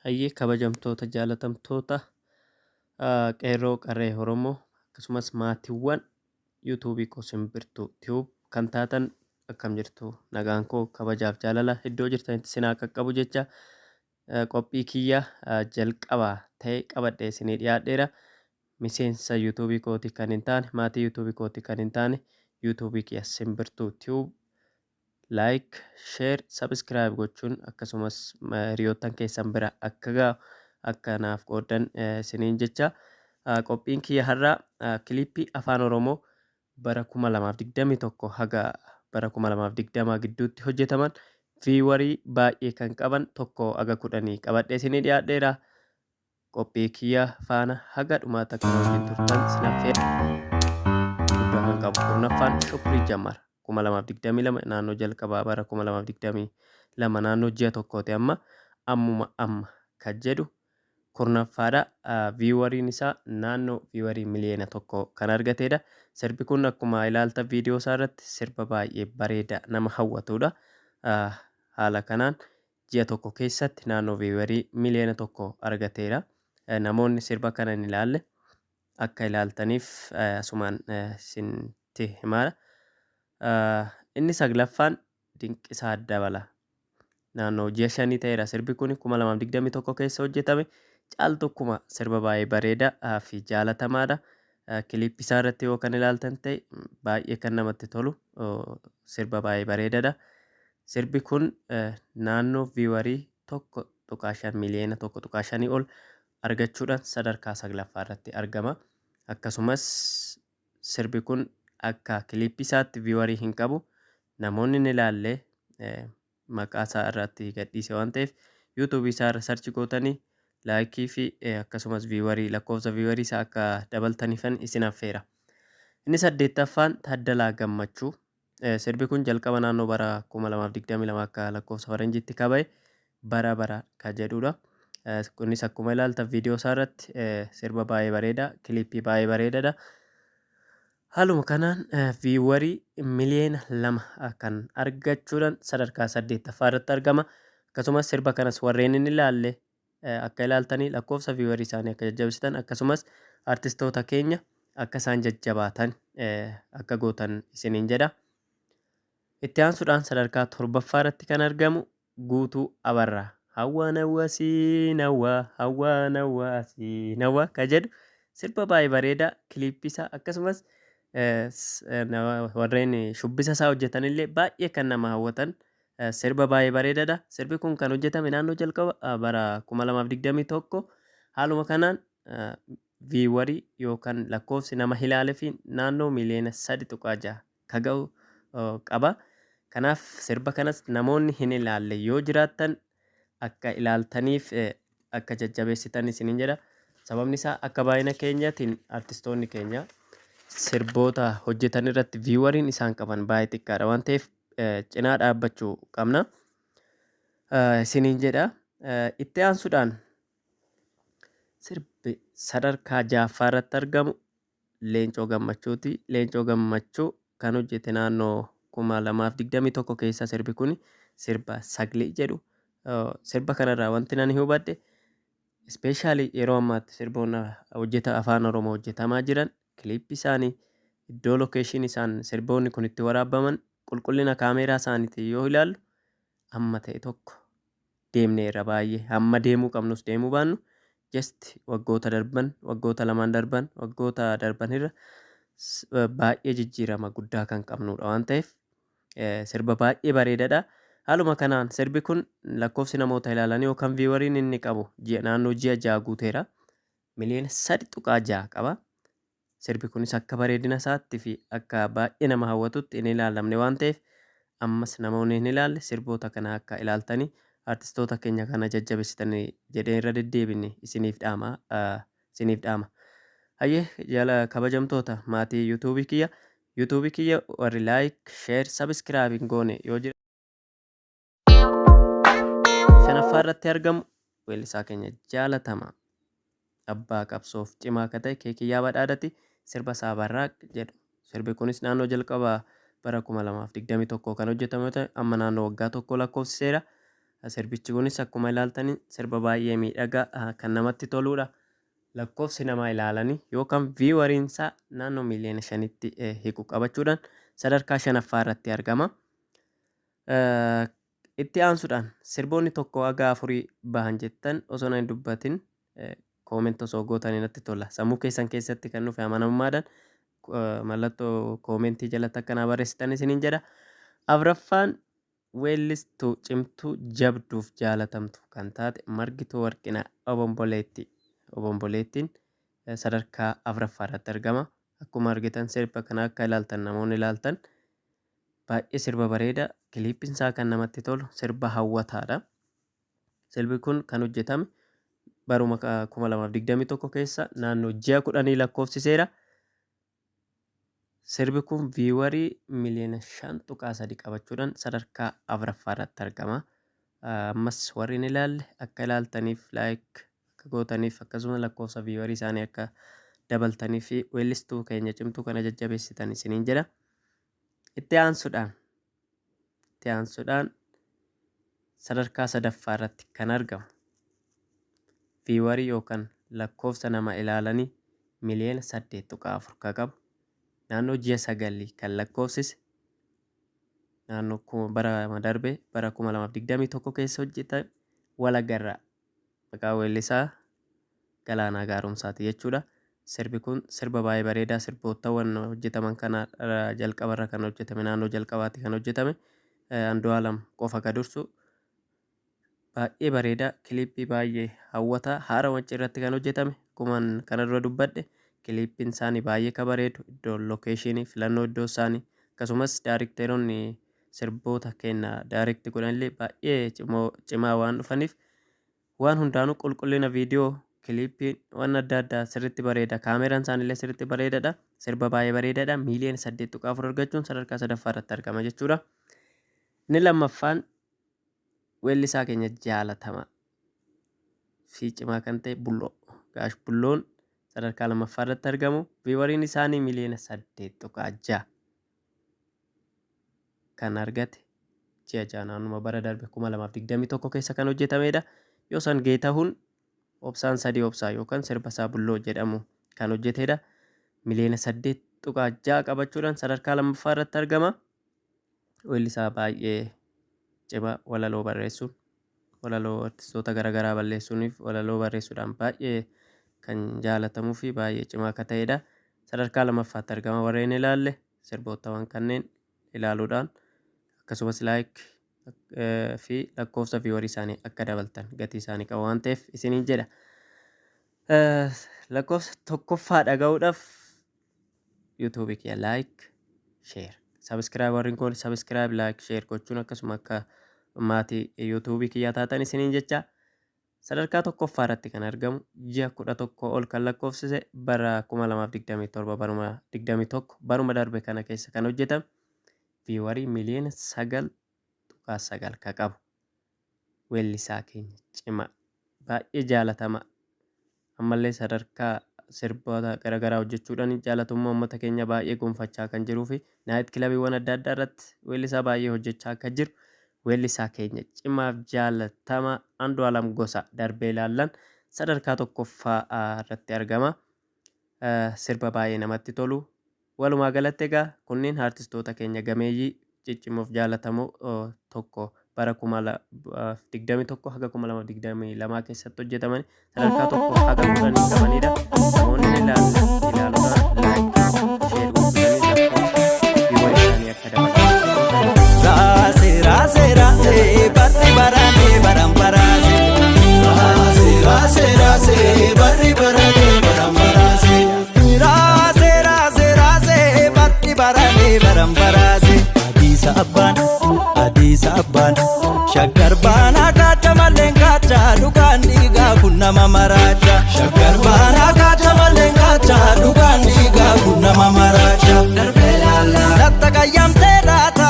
Hayyee kabajamtoota jaalatamtoota qeerroo qarree Oromoo akkasumas maatiiwwan yuutuubii koo Simbirtuu Tiyuub kan taatan akkam jirtu nagaan koo kabajaaf jaalala iddoo jirtanitti sinaa qaqqabu jecha qophii kiyya jalqabaa ta'e qabadhee isinii dhiyaadheera. Miseensa yuutuubii kooti kan hin taane maatii yuutuubii kooti kan hin taane yuutuubii kiyya Simbirtuu Tiyuub laayik, sheer, sabiskiraayib gochuun akkasumas hiriyoottan keessan bira akka ga'u akka naaf qooddan isiniin jecha qophiin kiyya har'aa kiliippii afaan Oromoo bara 2021 haga bara 2020 gidduutti hojjetaman viiwarii baay'ee kan qaban tokko haga 10 qabadhee isinii dhiyaadheera. Qophii kiyya faana haga dhumaatti akka wajjin turtan sinaffee guddaa kan qabu kurnaffaan Shukrii Jammar 2022 naannoo jalqabaa bara 2022 naannoo ji'a tokkooti ammuma kan jedhu kurnaffaadha. Viiwariin isaa naannoo viiwarii miliyoona tokko kan argatedha. Sirbi kun akkuma ilaalta viidiyoo isaa irratti sirba baay'ee bareeda nama hawwatudha. Haala kanaan ji'a tokko keessatti naannoo viiwarii miliyoona tokko argateera. Namoonni sirba kana hin ilaalle akka ilaaltaniif asumaan isinitti himaadha. Inni saglaffaan Dinqisaa Dabala naannoo ji'a 5 ta'eera. Sirbi kun 2021 keessa hojjetame. Caaltukkuma sirba baay'ee bareedaa fi jaalatamaadha. Kiliippii isaa irratti yoo kan ilaaltan ta'e baay'ee kan namatti tolu sirba baay'ee bareedaadha. Sirbi kun naannoo viiwarii 1.5 miliyoona 1.5 ol argachuudhaan sadarkaa saglaffaa irratti argama. Akkasumas sirbi kun akka kiliippii isaatti viiwarii hin qabu. Namoonni hin ilaalle maqaa isaa irratti gadhiise waan ta'eef yuutuubii isaa irra sarchi gootanii laayikii fi akkasumas lakkoofsa viiwarii isaa akka dabaltaniifan isin affeera. Inni 8ffaan Taaddalaa Gammachuu. Sirbi kun jalqaba naannoo bara 2022 akka lakkoofsa faranjiitti kabaye bara kan jedhudha. Kunis akkuma ilaaltan viidiyoo isaa irratti sirba baay'ee bareeda, kiliippii baay'ee bareedaadha. Haaluma kanaan viiwarii miliyoona 2 kan argachuudhaan sadarkaa 8ffaa irratti argama. Akkasumas sirba kanas warreen hin ilaalle akka ilaaltanii lakkoofsa viiwarii isaanii akka jajjabeessitan akkasumas artistoota keenya akka isaan jajjabaatan akka gootan isiniin jedha. Itti aansuudhaan sadarkaa 7ffaa irratti kan argamu Guutuu Abarraa. Hawwaan hawwaasii nawwaa kan jedhu sirba baay'ee bareeda kiliippii isaa akkasumas warreen shubbisa isaa hojjetanillee baay'ee kan nama hawwatan sirba baay'ee bareedaadha. Sirbi kun kan hojjetame naannoo jalqaba bara 2021. Haaluma kanaan viiwarii yookaan lakkoofsi nama ilaalee fi naannoo miliyoona 3.6 kan ga'u qaba. Kanaaf sirba kanas namoonni hin ilaalle yoo jiraattan akka ilaaltaniif akka jajjabeessitan isiniin jedha. Sababni isaa akka baay'ina keenyaatiin artistoonni keenya sirboota hojjetan irratti viiwariin isaan qaban baay'ee xiqqaadha waan ta'eef cinaa dhaabbachuu qabna isiniin jedha. Itti aansuudhaan sirbi sadarkaa 6ffaa irratti argamu Leencoo Gammachuuti. Leencoo Gammachuu kan hojjete naannoo 2021 keessa sirbi kun sirba Sagalee jedhu. Sirba kanarraa wanti ani hubadhe ispeeshaalii yeroo ammaatti sirboonni afaan Oromoo hojjetamaa jiran kiliippii isaanii iddoo lookeeshinii isaan sirboonni kun itti waraabaman qulqullina kaameeraa isaaniitiin yoo ilaallu amma ta'e tokko deemneerra baay'ee hamma deemuu qabnus deemuu baannu just waggoota 2 darban waggoota darban irra baay'ee jijjiirama guddaa kan qabnudha waan ta'eef sirba baay'ee bareedaadha. Haaluma kanaan sirbi kun lakkoofsi namoota ilaalanii yookaan viiwariin inni qabu naannoo ji'a 6 guuteera. Miliyoona 3.6 qaba. Sirbi kunis akka bareedina isaatti fi akka baay'ee nama hawwatutti hin ilaalamne waan ta'eef ammas namoonni hin ilaalle sirboota kana akka ilaaltanii artistoota keenya kana jajjabeessitanii jedhee irra deddeebine isiniif dhaama. Hayyee jala kabajamtoota maatii yuutuubii kiyya warri laayik, sheer, sabiskiraayib hin goone yoo jira. 5ffaa irratti argamu weellisaa keenya jaalatamaa abbaa qabsoof cimaa akka ta'e Keekiyyaa Badhaadhaati. Sirba Saabarraaq jedhu. Sirbi kunis naannoo jalqabaa bara 2021 kan hojjetame yoo ta'e amma naannoo waggaa tokko lakkoofsiseera. Sirbichi kunis akkuma ilaaltanii sirba baay'ee miidhagaa kan namatti toludha. Lakkoofsi namaa ilaalanii yookaan viiwariin isaa naannoo miliyoona 5tti hiiku qabachuudhaan sadarkaa 5ffaa irratti argama. Itti aansuudhaan sirboonni tokko haga 4 bahan jettan osoo hin dubbatin koomentii osoo gootanii natti tola. Sammuu keessan keessatti kan dhufe amanamummaadhaan mallattoo koomentii jalatti akkanaa barreessitan isiniin jedha. Afraffaan weellistuu cimtuu jabduuf jaalatamtu kan taate Margituu Warqinaa Obomboleetti. Obomboleettiin sadarkaa 4ffaa irratti argama. Akkuma argitan sirba kana akka ilaaltan namoonni ilaaltan baay'ee sirba bareeda, kiliippiin isaa kan namatti tolu, sirba hawwataadha. Sirbi kun kan hojjetame baruma 2021 keessa naannoo ji'a 10 lakkoofsiseera. Sirbi kun viiwarii miliyoona 5.3 qabachuudhaan sadarkaa 4ffaa irratti argama. Ammas warri hin ilaalle akka ilaaltaniif laayik akka gootaniif akkasuma lakkoofsa viiwarii isaanii akka dabaltanii fi weellistuu keenya cimtuu kana jajjabeessitan isiniin jedha. Itti aansuudhaan sadarkaa 3ffaa irratti kan argamu viiwarii yookaan lakkoofsa nama ilaalanii miliyoona 8.4 kan qabu naannoo ji'a 9 kan lakkoofsise naannoo bara darbe bara 2021 keessa hojjetame Walagarraa maqaa weellisaa Galaanaa Gaaromsaati jechuudha. Sirbi kun sirba baay'ee bareedaa, sirbootawwan hojjetaman kana jalqabarra kan hojjetame naannoo jalqabaatti kan hojjetame Andu'aalam qofa ka dursu baay'ee bareeda, kiliippii baay'ee hawwataa haara wancii irratti kan hojjetame. Akkuma kana dura dubbadhe kiliippiin isaanii baay'ee ka bareedu, iddoo lookeeshinii filannoo iddoo isaanii akkasumas daarikteeronni sirboota kenna daarikti godhanillee baay'ee cimaa waan dhufaniif waan hundaanuu qulqullina viidiyoo kiliippiin waan adda addaa sirriitti bareeda, kaameraan isaanillee sirriitti bareedaadha. Sirba baay'ee bareedaadha. Miliyoona 8.4 argachuun sadarkaa 3ffaa irratti argama jechuudha. Inni lammaffaan weellisaa keenya jaalatamaa fi cimaa kan ta'e Bulloo. Gaash Bulloon sadarkaa 2ffaa irratti argamu. Viiwariin isaanii miliyoona 8.6 kan argate ji'a jaanaanuma bara darbe 2021 keessa kan hojjetamedha. Yoosan Geetahuun obsaan 3 obsaa yookaan sirba isaa Bulloo jedhamu kan hojjetedha. Miliyoona 8.6 qabachuudhaan sadarkaa 2ffaa irratti argama. Weellisaa baay'ee cimaa walaloo barreessuun, walaloo artistoota garaagaraa balleessuuniif walaloo barreessuudhaan baay'ee kan jaalatamuu fi baay'ee cimaa akka ta'edha. Sadarkaa 2ffaatti argama. Warreen ilaalle sirbootawwan kanneen ilaaluudhaan akkasumas laayik fi lakkoofsa viiwarii isaanii akka dabaltan gatii isaanii qabu waan ta'eef isiniin jedha. Lakkoofsa 1ffaa dhaga'uudhaaf yuutuubii kiyya laayik, sheer, sabiskiraayib warreen kun sabiskiraayib, laayik, sheer gochuun akkasuma akka maatii yuutuubii kiyyaa taatan isiniin jecha. Sadarkaa 1ffaa irratti kan argamu ji'a 11 ol kan lakkoofsise bara 2027 baruma 21 baruma darbe kana keessa kan hojjetame viiwarii miliyoona 9.9 kan qabu weellisaa keenya cimaa baay'ee jaalatama. Ammallee sadarkaa sirboota garaagaraa hojjechuudhaan jaalatamummaa uummata keenya baay'ee gonfachaa kan jiruu fi naayit kilabiiwwan adda addaa irratti weellisaa baay'ee hojjechaa akka jiru weellisaa keenya cimaaf jaalatama Andu'aalam Gosaa darbee ilaallan sadarkaa 1ffaa irratti argama. Sirba baay'ee namatti tolu. Walumaa galatti egaa kunniin artistoota keenya gameeyyii ciccimoof jaalatamoo tokko bara 2021 haga 2022 keessatti hojjetaman sadarkaa 1 haga 10 qabanidha. Namoonni ilaaluudhaan laayik, sheer gochuudhaan viiwarii isaanii akka dabalatan. Raase barri barane baram barase. Raase barri barane baram barase. Raase barri barane baram barase. Adiisa abbaan shaggar baanaa kaata malleen kaata dhugaan dhiigaa kun nama maraacha. Shaggar baanaa kaata malleen kaata dhugaan dhiigaa kun nama maraacha. Darbee laalla latta qayyamtee laata.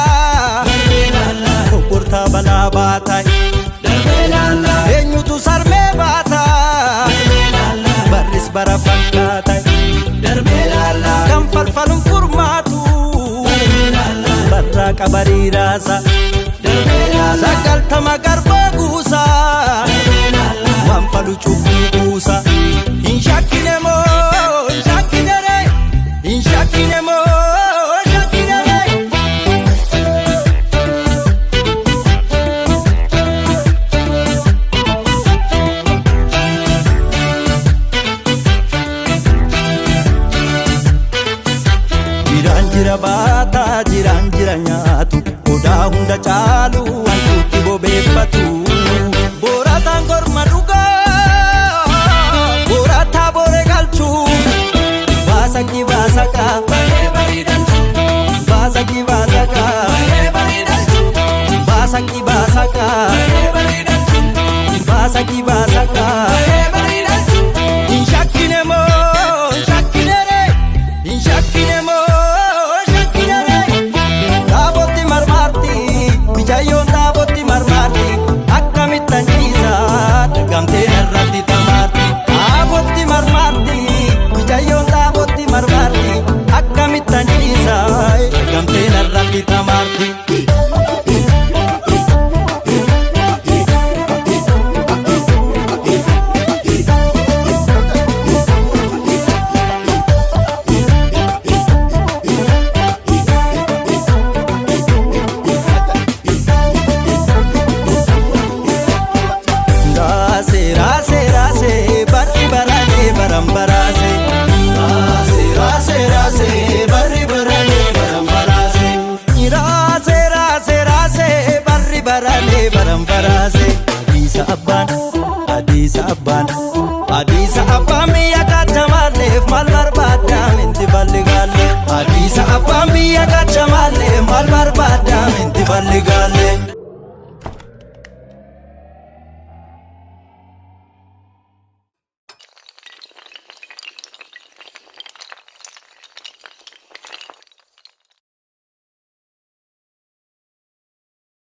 Darbee laalla kokkortaa balaa baata. Darbee laalla eenyutu sarmee baata. Darbee laalla barris bara fakkaata. Darbee laalla kan falfaluun furmaatu. Barraa qabarii raasa. Sagaltama garbaa chachalu antutti bobeeffatu boratan korma dhuga borata bore galchu basaki basaka basaki basaka basaki basaka basaki basaka inshakinemo inshakinere inshakinemo Jayon daboti marmati akkamitan isa dagamte narrati tamarti aboti marmati jayon daboti marmati akkamitan isa dagamte narrati tamarti Adisa abban biyya kachamalleef mal barbaadam inti balligalle Adisa abban biyya kachamalleef mal barbaadam inti balligalle